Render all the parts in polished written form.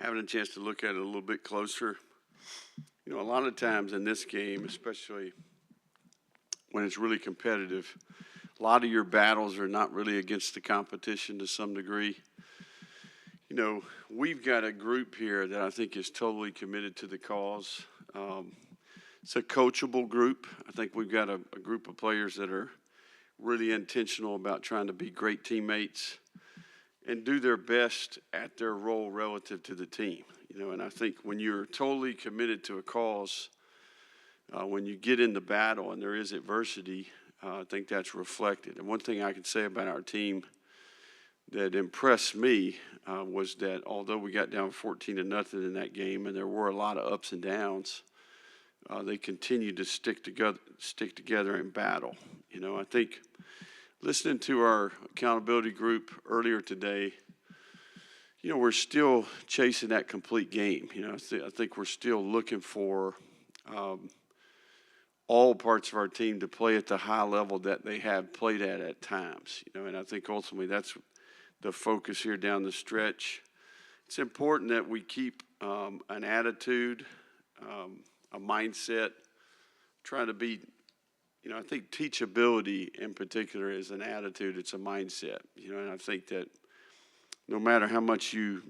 having a chance to look at it a little bit closer, a lot of times in this game, especially when it's really competitive, a lot of your battles are not really against the competition to some degree. We've got a group here that I think is totally committed to the cause. It's a coachable group. I think we've got a group of players that are really intentional about trying to be great teammates and do their best at their role relative to the team. And I think when you're totally committed to a cause, when you get in the battle and there is adversity, I think that's reflected. And one thing I can say about our team that impressed me was that although we got down 14-0 in that game, and there were a lot of ups and downs, they continued to stick together in battle. I think listening to our accountability group earlier today, we're still chasing that complete game. I think we're still looking for all parts of our team to play at the high level that they have played at times. And I think ultimately that's the focus here down the stretch. It's important that we keep an attitude, a mindset, trying to be, I think teachability in particular is an attitude, it's a mindset, and I think that no matter how much you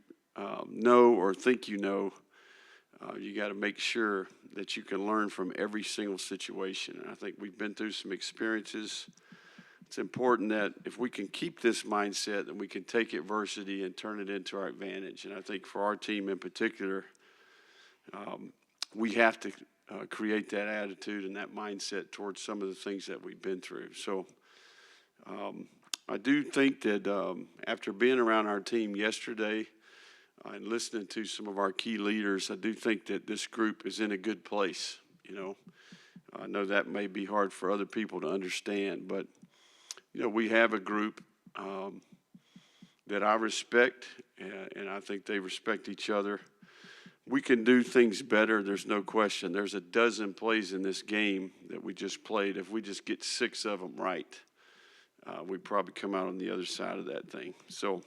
know or think you got to make sure that you can learn from every single situation. And I think we've been through some experiences. It's important that if we can keep this mindset, then we can take adversity and turn it into our advantage. And I think for our team in particular, we have to create that attitude and that mindset towards some of the things that we've been through. So I do think that after being around our team yesterday and listening to some of our key leaders, I do think that this group is in a good place. I know that may be hard for other people to understand, but we have a group that I respect, and I think they respect each other. We can do things better, there's no question. There's a dozen plays in this game that we just played. If we just get 6 of them right, we'd probably come out on the other side of that thing. So,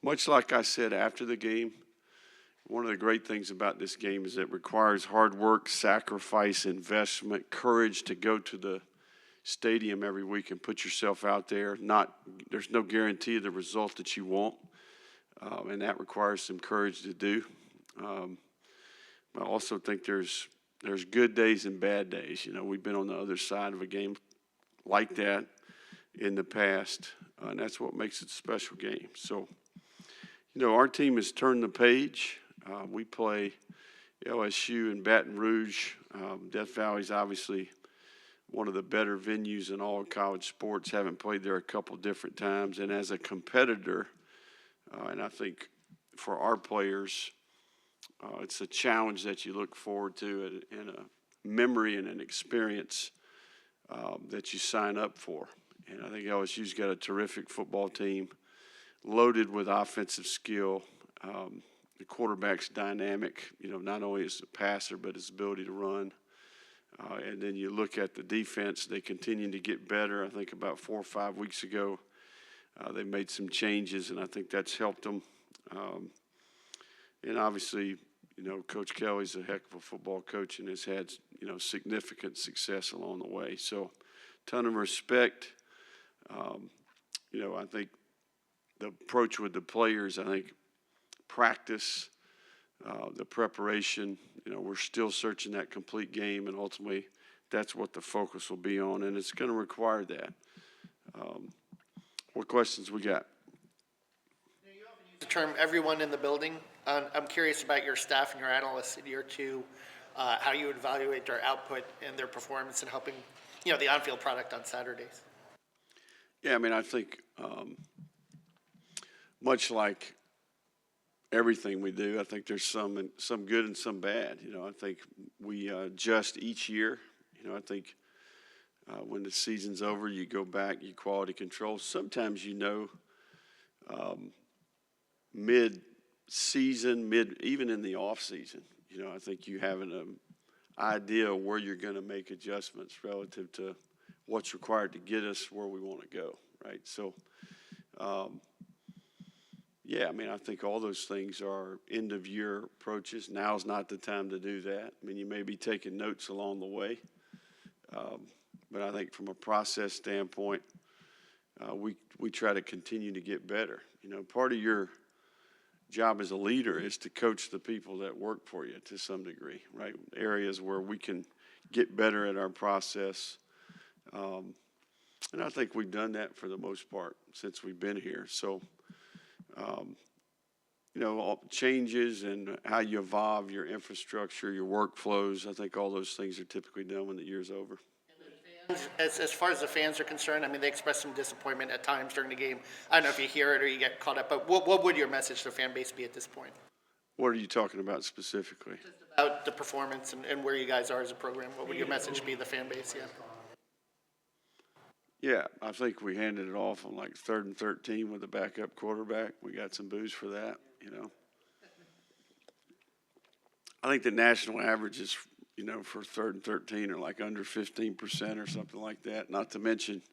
much like I said after the game, one of the great things about this game is it requires hard work, sacrifice, investment, courage to go to the stadium every week and put yourself out there. There's no guarantee of the result that you want, and that requires some courage to do. I also think there's good days and bad days. We've been on the other side of a game like that in the past, and that's what makes it a special game. So, our team has turned the page. We play LSU in Baton Rouge. Death Valley's obviously one of the better venues in all of college sports. Haven't played there a couple different times. And as a competitor, and I think for our players, it's a challenge that you look forward to and a memory and an experience that you sign up for. And I think LSU's got a terrific football team, loaded with offensive skill. The quarterback's dynamic, not only as a passer, but his ability to run. And then you look at the defense, they continue to get better. I think about 4 or 5 weeks ago, they made some changes, and I think that's helped them. And obviously, Coach Kelly's a heck of a football coach and has had, significant success along the way. So, ton of respect. I think the approach with the players, I think practice, the preparation, we're still searching that complete game, and ultimately that's what the focus will be on, and it's going to require that. What questions we got? You often use the term everyone in the building. I'm curious about your staff and your analysts in year 2, how you would evaluate their output and their performance in helping, the on-field product on Saturdays. Yeah, I think much like everything we do, I think there's some good and some bad. I think we adjust each year. I think when the season's over, you go back, you quality control. Sometimes mid-season, even in the off-season, I think you have an idea of where you're going to make adjustments relative to what's required to get us where we want to go, right? So, Yeah, I mean, I think all those things are end-of-year approaches. Now's not the time to do that. I mean, you may be taking notes along the way. But I think from a process standpoint, we try to continue to get better. You know, part of your job as a leader is to coach the people that work for you to some degree, right? Areas where we can get better at our process. And I think we've done that for the most part since we've been here. So, you know, all changes and how you evolve your infrastructure, your workflows, I think all those things are typically done when the year's over. As far as the fans are concerned, I mean, they express some disappointment at times during the game. I don't know if you hear it or you get caught up, but what would your message to the fan base be at this point? What are you talking about specifically? About the performance and where you guys are as a program. What would your message be to the fan base? Yeah. Yeah, I think we handed it off on like 3rd and 13 with a backup quarterback. We got some boos for that, you know. I think the national averages, you know, for 3rd and 13 are like under 15% or something like that. Not to mention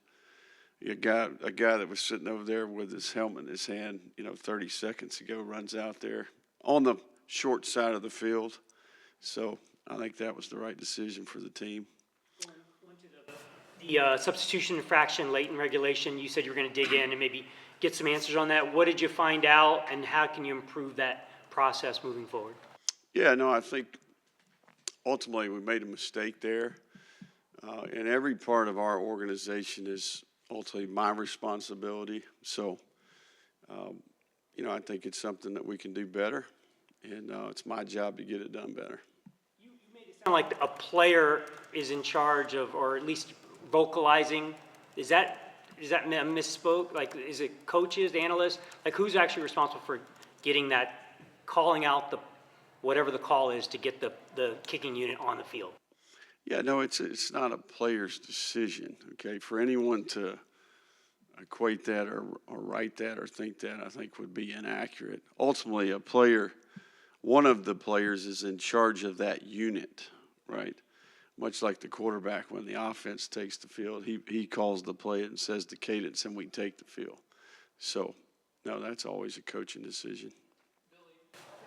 a guy that was sitting over there with his helmet in his hand, you know, 30 seconds ago runs out there on the short side of the field. So I think that was the right decision for the team. The substitution infraction late in regulation, you said you were going to dig in and maybe get some answers on that. What did you find out, and how can you improve that process moving forward? Yeah, no, I think ultimately we made a mistake there. And every part of our organization is ultimately my responsibility. So, you know, I think it's something that we can do better, and it's my job to get it done better. You made it sound like a player is in charge of, or at least vocalizing. Is that a misspoke? Like, is it coaches, analysts? Like, who's actually responsible for getting that, calling out the whatever the call is to get the kicking unit on the field? Yeah, no, it's not a player's decision, okay? For anyone to equate that or write that or think that, I think would be inaccurate. Ultimately, a player, one of the players is in charge of that unit, right? Much like the quarterback, when the offense takes the field, he calls the play and says the cadence, and we take the field. So, no, that's always a coaching decision.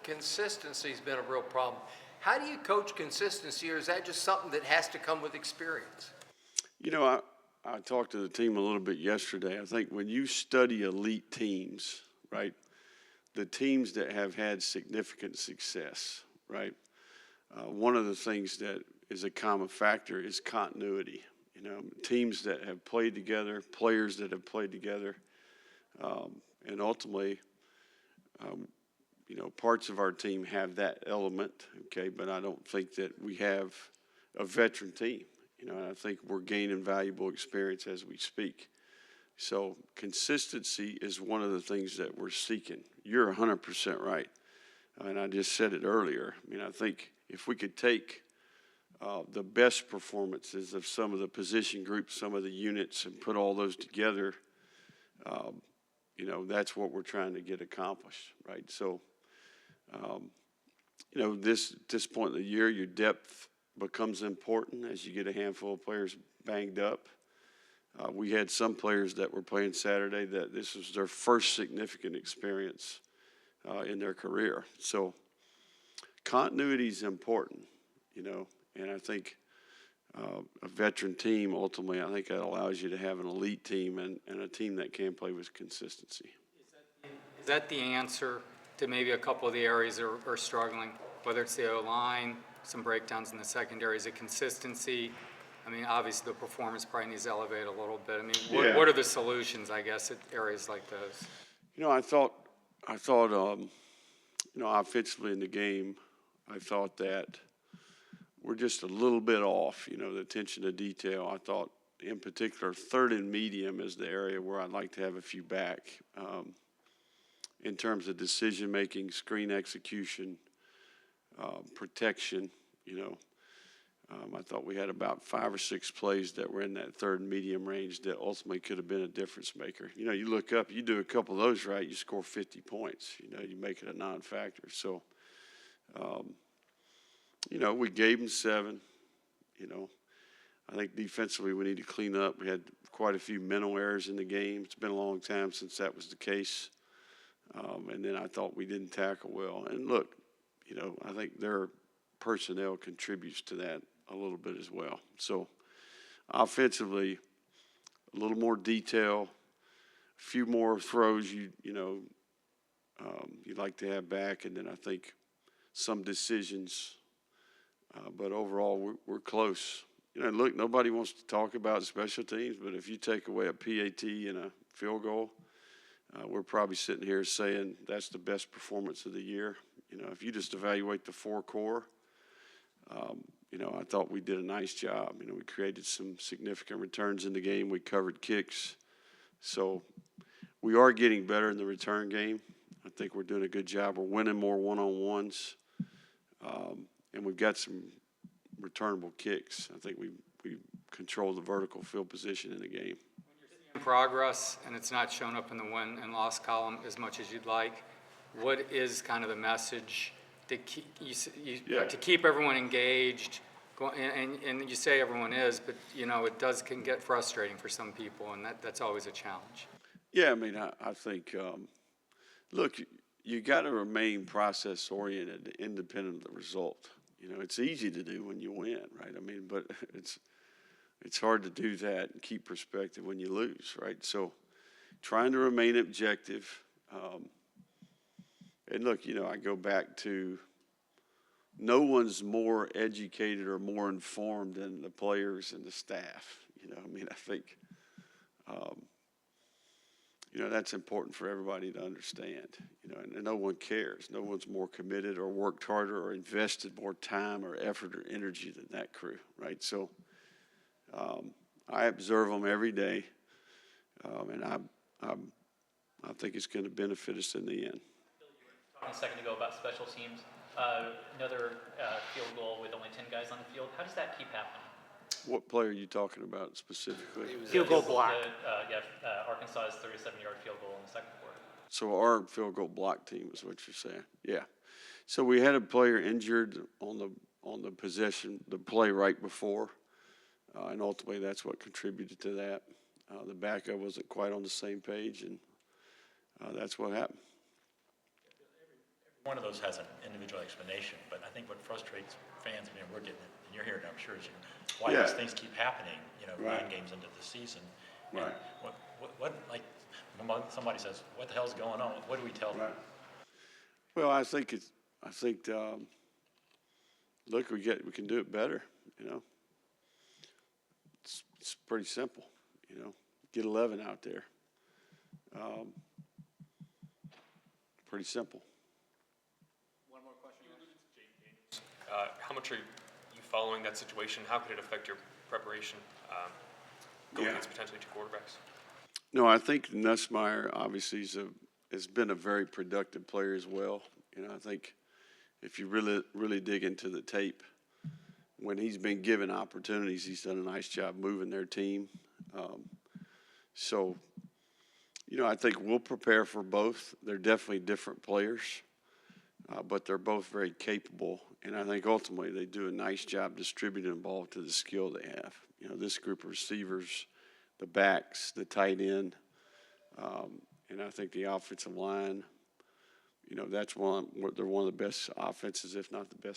Consistency's been a real problem. How do you coach consistency, or is that just something that has to come with experience? You know, I talked to the team a little bit yesterday. I think when you study elite teams, right, the teams that have had significant success, right, one of the things that is a common factor is continuity. You know, teams that have played together, players that have played together, and ultimately, you know, parts of our team have that element, okay, but I don't think that we have a veteran team. You know, and I think we're gaining valuable experience as we speak. So consistency is one of the things that we're seeking. You're 100% right. And I just said it earlier. I mean, I think if we could take the best performances of some of the position groups, some of the units, and put all those together, you know, that's what we're trying to get accomplished, right? So, you know, at this point in the year, your depth becomes important as you get a handful of players banged up. We had some players that were playing Saturday that this was their first significant experience in their career. So continuity is important, you know, and I think a veteran team, ultimately, I think that allows you to have an elite team and a team that can play with consistency. Is that the answer to maybe a couple of the areas that are struggling, whether it's the O-line, some breakdowns in the secondary, is it consistency? I mean, obviously the performance probably needs to elevate a little bit. I mean, what are the solutions, I guess, at areas like those? You know, I thought, you know, offensively in the game, I thought that we're just a little bit off, you know, the attention to detail. I thought, in particular, 3rd and medium is the area where I'd like to have a few back in terms of decision-making, screen execution, protection, you know. I thought we had about 5 or 6 plays that were in that 3rd and medium range that ultimately could have been a difference maker. You know, you look up, you do a couple of those right, you score 50 points. You know, you make it a non-factor. So, you know, we gave them 7. You know, I think defensively we need to clean up. We had quite a few mental errors in the game. It's been a long time since that was the case. And then I thought we didn't tackle well. And look, I think their personnel contributes to that a little bit as well. So offensively, a little more detail, a few more throws you'd like to have back, and then I think some decisions. But overall, we're close. Look, nobody wants to talk about special teams, but if you take away a PAT and a field goal, we're probably sitting here saying that's the best performance of the year. If you just evaluate the four core, I thought we did a nice job. We created some significant returns in the game. We covered kicks. So we are getting better in the return game. I think we're doing a good job. We're winning more one-on-ones. And we've got some returnable kicks. I think we control the vertical field position in the game. Progress, and it's not shown up in the win and loss column as much as you'd like. What is kind of the message to keep everyone engaged? And you say everyone is, but it can get frustrating for some people, and that's always a challenge. Yeah, I think look, you got to remain process oriented, independent of the result. It's easy to do when you win, right? But it's hard to do that and keep perspective when you lose, right? So trying to remain objective. And look, I go back to no one's more educated or more informed than the players and the staff. I think, that's important for everybody to understand, and no one cares. No one's more committed or worked harder or invested more time or effort or energy than that crew, right? So I observe them every day, and I think it's going to benefit us in the end. Talking a second ago about special teams, another field goal with only 10 guys on the field. How does that keep happening? What play are you talking about specifically? Field goal block. Arkansas's 37-yard field goal in the second quarter. So our field goal block team is what you're saying. Yeah. So we had a player injured on the possession, the play right before, and ultimately that's what contributed to that. The backup wasn't quite on the same page, and that's what happened. One of those has an individual explanation, but I think what frustrates fans, we're getting it, and you're hearing it, I'm sure, is why these things keep happening, Right. 9 games into the season. Right. And what, like, when somebody says, what the hell's going on? What do we tell them? Right. Well, I think look, we can do it better, It's pretty simple, Get 11 out there. Pretty simple. One more question. How much are you following that situation? How could it affect your preparation going against potentially 2 quarterbacks? No, I think Nussmeier obviously has been a very productive player as well. I think if you really dig into the tape, when he's been given opportunities, he's done a nice job moving their team. So, I think we'll prepare for both. They're definitely different players, but they're both very capable. And I think ultimately they do a nice job distributing the ball to the skill they have. This group of receivers, the backs, the tight end, and I think the offensive line, they're one of the best offenses, if not the best